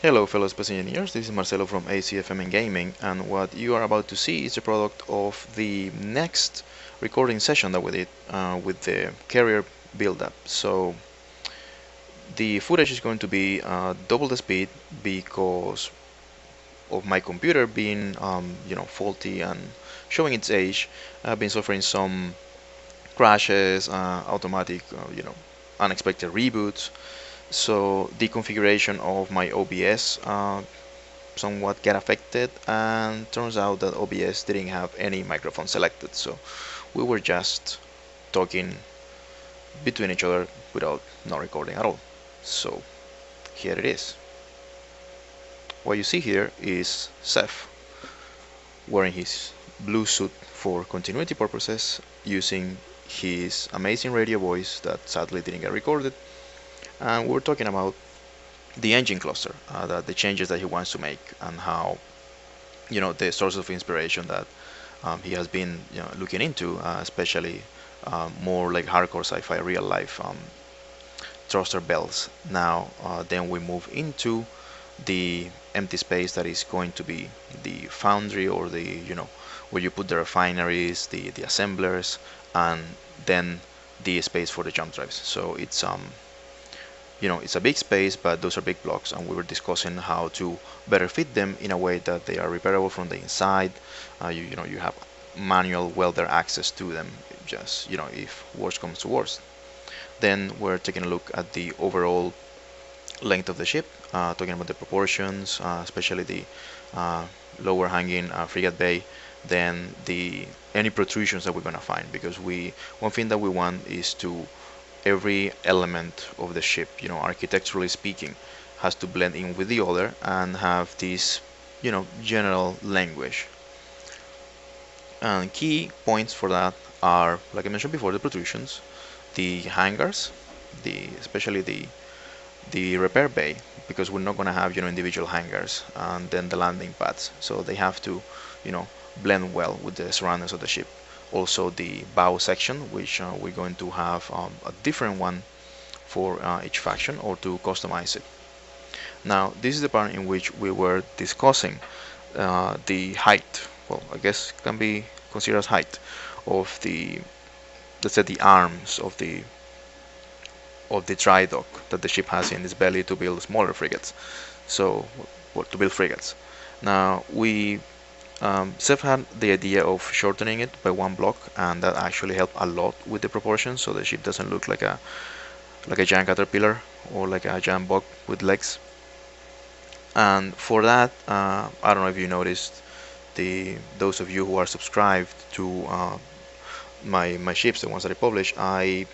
Hello fellow space engineers, this is Marcelo from ACFM and Gaming, and what you are about to see is a product of the next recording session that we did with the carrier build-up. So the footage is going to be double the speed because of my computer being faulty and showing its age. I've been suffering some crashes, automatic unexpected reboots. So the configuration of my OBS somewhat get affected, and turns out that OBS didn't have any microphone selected, so we were just talking between each other without no recording at all. So here it is. What you see here is Seth wearing his blue suit for continuity purposes, using his amazing radio voice that sadly didn't get recorded, and we're talking about the engine cluster, the changes that he wants to make, and how the source of inspiration that he has been looking into, especially more like hardcore sci-fi, real life thruster bells. Now, then we move into the empty space that is going to be the foundry, or the where you put the refineries, the assemblers, and then the space for the jump drives. So it's a big space, but those are big blocks, and we were discussing how to better fit them in a way that they are repairable from the inside. You have manual welder access to them, just if worst comes to worst. Then we're taking a look at the overall length of the ship, talking about the proportions, especially the lower hanging frigate bay, then the any protrusions that we're going to find, because one thing that we want is to every element of the ship, architecturally speaking, has to blend in with the other and have this, general language. And key points for that are, like I mentioned before, the protrusions, the hangars, especially the repair bay, because we're not going to have individual hangars, and then the landing pads, so they have to blend well with the surroundings of the ship. Also the bow section, which we're going to have a different one for each faction, or to customize it. Now this is the part in which we were discussing the height, well, I guess can be considered as height of let's say the arms of the dry dock that the ship has in its belly to build smaller frigates. So, well, to build frigates. Now Seth had the idea of shortening it by one block, and that actually helped a lot with the proportions, so the ship doesn't look like a giant caterpillar or like a giant bug with legs. And for that, I don't know if you noticed, those of you who are subscribed to my ships, the ones that I publish, I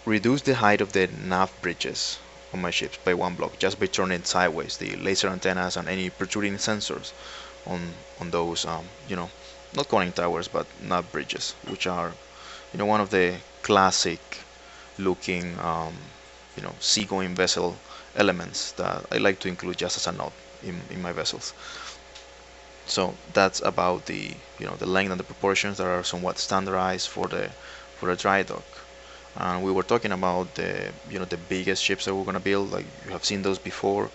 reduced the height of the nav bridges on my ships by one block, just by turning sideways the laser antennas and any protruding sensors on those not conning towers, but nav bridges, which are one of the classic looking seagoing vessel elements that I like to include just as a note in my vessels. So that's about the the length and the proportions that are somewhat standardized for a dry dock. And we were talking about the biggest ships that we're gonna build, like you have seen those before,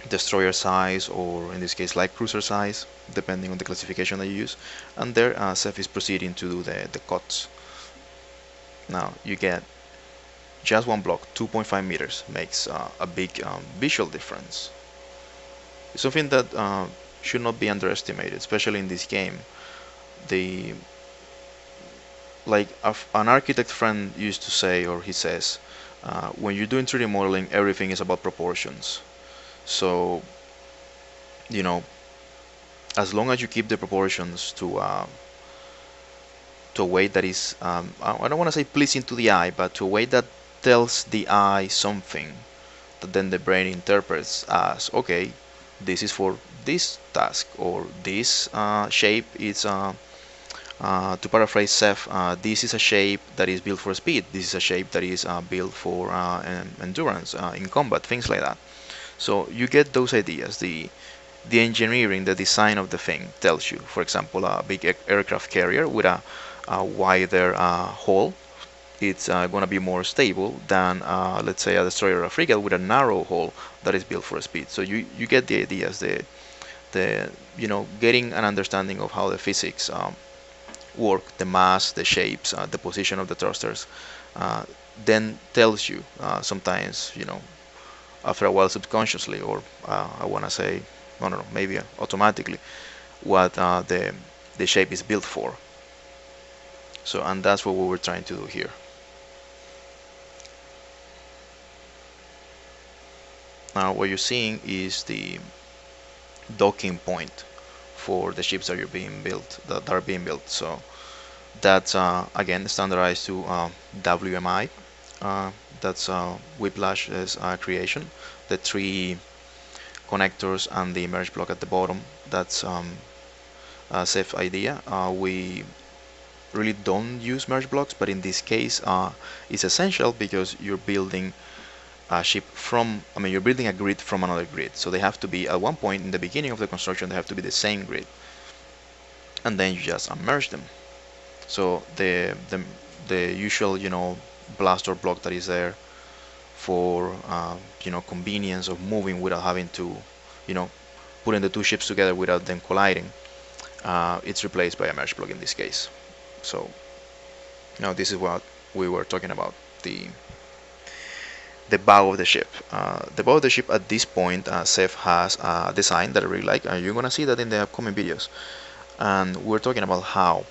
destroyer size, or in this case light cruiser size, depending on the classification that you use. And there Seth is proceeding to do the cuts. Now you get just one block, 2.5 meters, makes a big visual difference. It's something that should not be underestimated, especially in this game. The like an architect friend used to say, or he says, when you're doing 3D modeling, everything is about proportions. So as long as you keep the proportions to a way that is I don't want to say pleasing to the eye, but to a way that tells the eye something that then the brain interprets as, okay, this is for this task, or this shape is to paraphrase Seth, this is a shape that is built for speed, this is a shape that is built for endurance in combat, things like that. So you get those ideas. The engineering, the design of the thing tells you. For example, a big aircraft carrier with a wider hull it's going to be more stable than, let's say, a destroyer or a frigate with a narrow hull that is built for speed. So you get the ideas, the getting an understanding of how the physics work, the mass, the shapes, the position of the thrusters, uh, then tells you sometimes, after a while subconsciously, or I want to say, I don't know, maybe automatically, what the shape is built for. So, and that's what we were trying to do here. Now, what you're seeing is the docking point for the ships that are being built. So that's again standardized to WMI. That's Whiplash's creation. The three connectors and the merge block at the bottom. That's a safe idea. We really don't use merge blocks, but in this case, it's essential because you're building a ship from, I mean, you're building a grid from another grid. So they have to be, at one point in the beginning of the construction, they have to be the same grid. And then you just merge them. So the usual, blaster block that is there for, convenience of moving without having to, you know, putting the two ships together without them colliding, it's replaced by a merge block in this case. So now this is what we were talking about, the bow of the ship. The bow of the ship at this point, Seth has a design that I really like, and you're gonna see that in the upcoming videos. And we're talking about how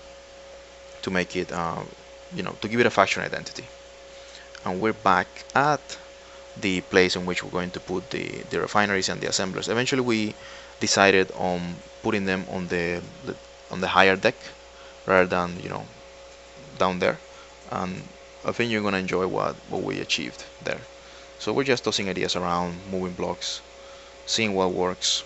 to make it, to give it a faction identity. And we're back at the place in which we're going to put the refineries and the assemblers. Eventually, we decided on putting them on the higher deck rather than down there. And I think you're gonna enjoy what we achieved there. So we're just tossing ideas around, moving blocks, seeing what works.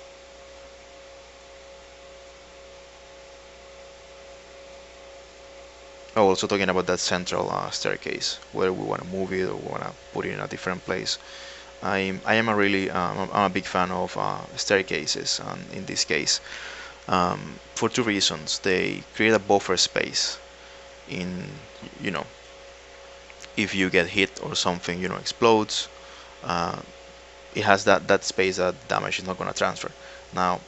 Oh, also talking about that central staircase, whether we want to move it or we want to put it in a different place. I am a really I'm a big fan of staircases, and in this case, for two reasons. They create a buffer space in, if you get hit or something, explodes, uh, it has that space that damage is not going to transfer. Now,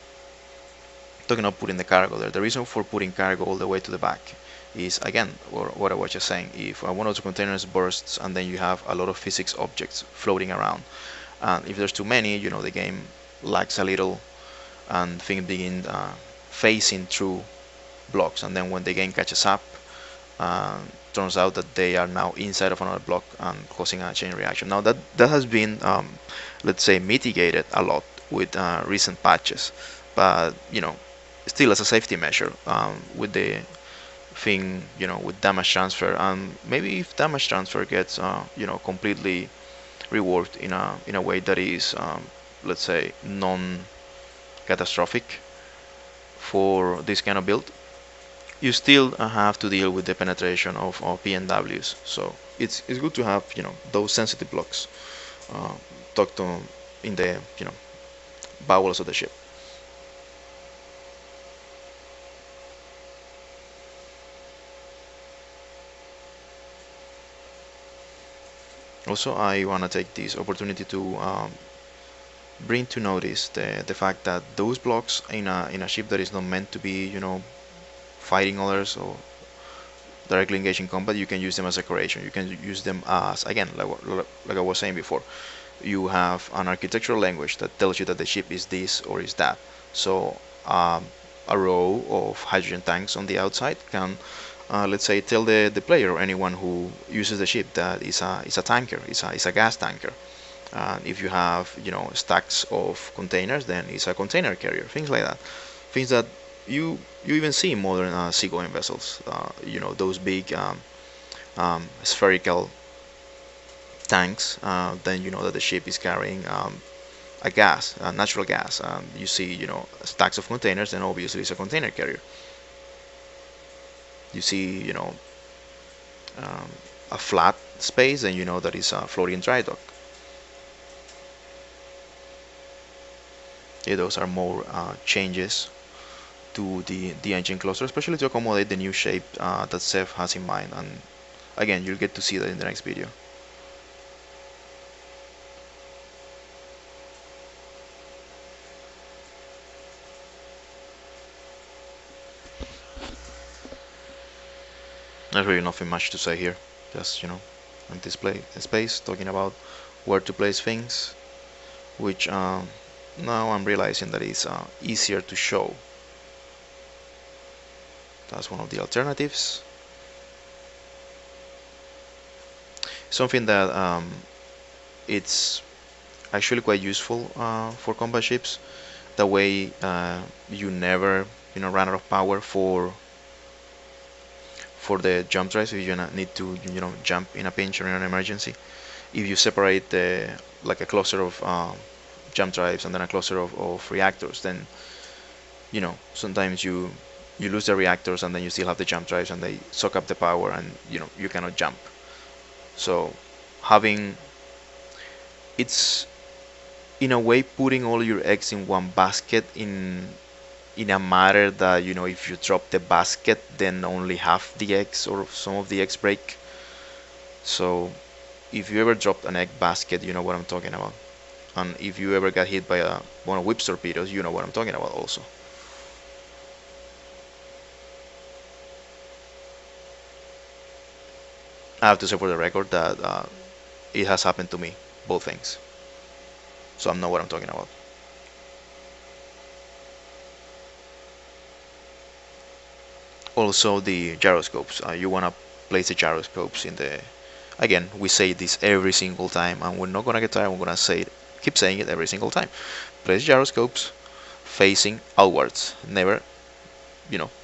talking about putting the cargo there, the reason for putting cargo all the way to the back is, again, what I was just saying. If one of the containers bursts and then you have a lot of physics objects floating around, and if there's too many, the game lags a little and things begin phasing through blocks, and then when the game catches up, uh, turns out that they are now inside of another block and causing a chain reaction. Now that has been, let's say, mitigated a lot with recent patches, but still as a safety measure, with the thing, with damage transfer, and maybe if damage transfer gets, completely reworked in a way that is, let's say, non-catastrophic for this kind of build, you still have to deal with the penetration of PNWs. So it's good to have those sensitive blocks tucked on in the bowels of the ship. Also, I want to take this opportunity to bring to notice the fact that those blocks in a ship that is not meant to be fighting others or directly engaging combat, you can use them as decoration. You can use them as, again, like I was saying before, you have an architectural language that tells you that the ship is this or is that. So a row of hydrogen tanks on the outside can, let's say, tell the player or anyone who uses the ship that it's a tanker, it's a gas tanker. If you have stacks of containers, then it's a container carrier. Things like that. Things that you even see in modern seagoing vessels. Those big spherical tanks. Then you know that the ship is carrying a gas, a natural gas. You see stacks of containers, then obviously it's a container carrier. You see a flat space, and you know that it's a floating dry dock. Yeah, those are more changes to the engine cluster, especially to accommodate the new shape that Seth has in mind, and again, you'll get to see that in the next video. There's really nothing much to say here. Just, empty space, talking about where to place things, which now I'm realizing that it's easier to show. That's one of the alternatives. Something that it's actually quite useful for combat ships. That way, you never, run out of power for the jump drives if you need to, jump in a pinch or in an emergency. If you separate like a cluster of jump drives and then a cluster of reactors, then sometimes you lose the reactors and then you still have the jump drives and they suck up the power and you cannot jump. So having it's in a way putting all your eggs in one basket in a matter that if you drop the basket then only half the eggs or some of the eggs break. So if you ever dropped an egg basket, you know what I'm talking about. And if you ever got hit by one of Whip's torpedoes, you know what I'm talking about also. I have to say for the record that it has happened to me, both things. So I know what I'm talking about. Also the gyroscopes. You want to place the gyroscopes in the. Again, we say this every single time, and we're not gonna get tired. We're gonna say it, keep saying it every single time. Place gyroscopes facing outwards. Never,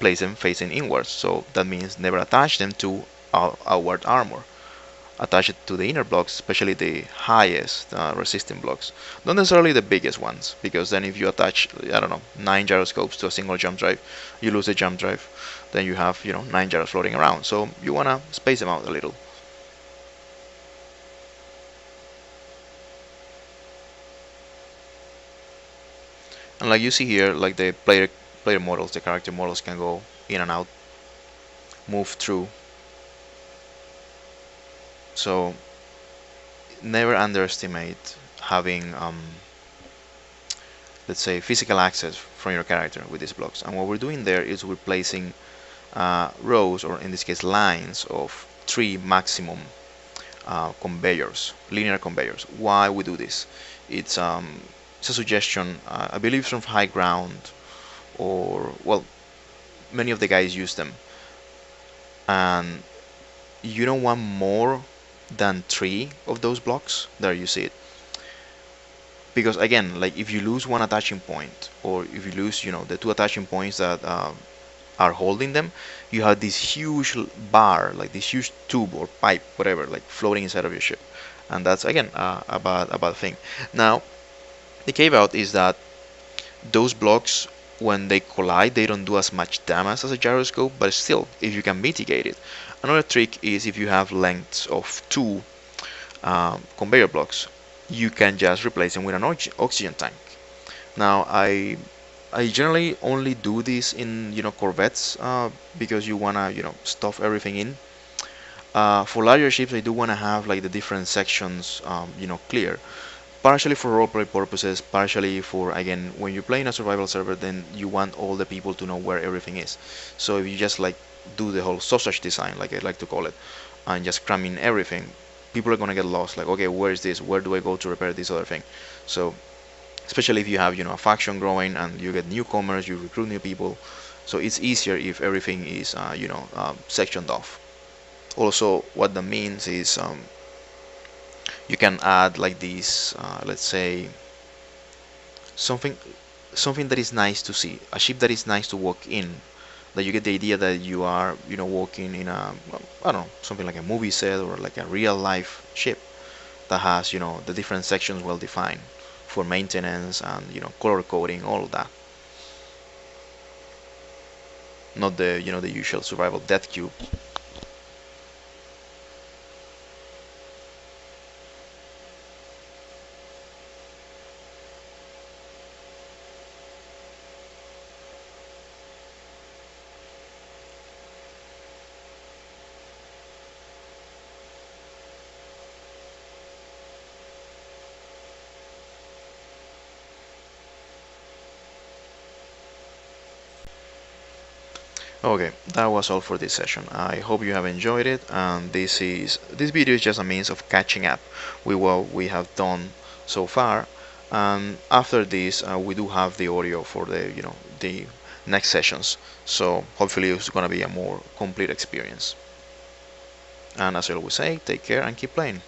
place them facing inwards. So that means never attach them to outward armor. Attach it to the inner blocks, especially the highest resisting blocks. Not necessarily the biggest ones, because then if you attach, I don't know, 9 gyroscopes to a single jump drive, you lose the jump drive. Then you have, 9 gyros floating around. So you want to space them out a little. And like you see here, like the player models, the character models can go in and out, move through. So never underestimate having, let's say, physical access from your character with these blocks. And what we're doing there is we're placing rows, or in this case lines, of 3 maximum conveyors, linear conveyors. Why we do this? It's a suggestion, I believe, from High Ground, or well, many of the guys use them, and you don't want more than 3 of those blocks. There you see it. Because again, like if you lose one attaching point, or if you lose, the 2 attaching points that are holding them, you have this huge bar, like this huge tube or pipe, whatever, like floating inside of your ship, and that's again a bad thing. Now, the caveat is that those blocks, when they collide, they don't do as much damage as a gyroscope, but still, if you can mitigate it. Another trick is if you have lengths of 2 conveyor blocks, you can just replace them with an oxygen tank. Now, I generally only do this in corvettes because you wanna stuff everything in. For larger ships, I do wanna have like the different sections clear. Partially for roleplay purposes, partially for, again, when you're playing a survival server, then you want all the people to know where everything is. So if you just like do the whole sausage design, like I like to call it, and just cram in everything, people are gonna get lost. Like, okay, where is this? Where do I go to repair this other thing? So especially if you have a faction growing and you get newcomers, you recruit new people, so it's easier if everything is sectioned off. Also, what that means is you can add like this, let's say something that is nice to see, a ship that is nice to walk in, that you get the idea that you are walking in a, I don't know, something like a movie set or like a real life ship that has the different sections well defined for maintenance and color coding, all of that. Not the the usual survival death cube. Okay, that was all for this session. I hope you have enjoyed it, and this video is just a means of catching up with what we have done so far. And after this, we do have the audio for the next sessions. So hopefully it's gonna be a more complete experience. And as I always say, take care and keep playing.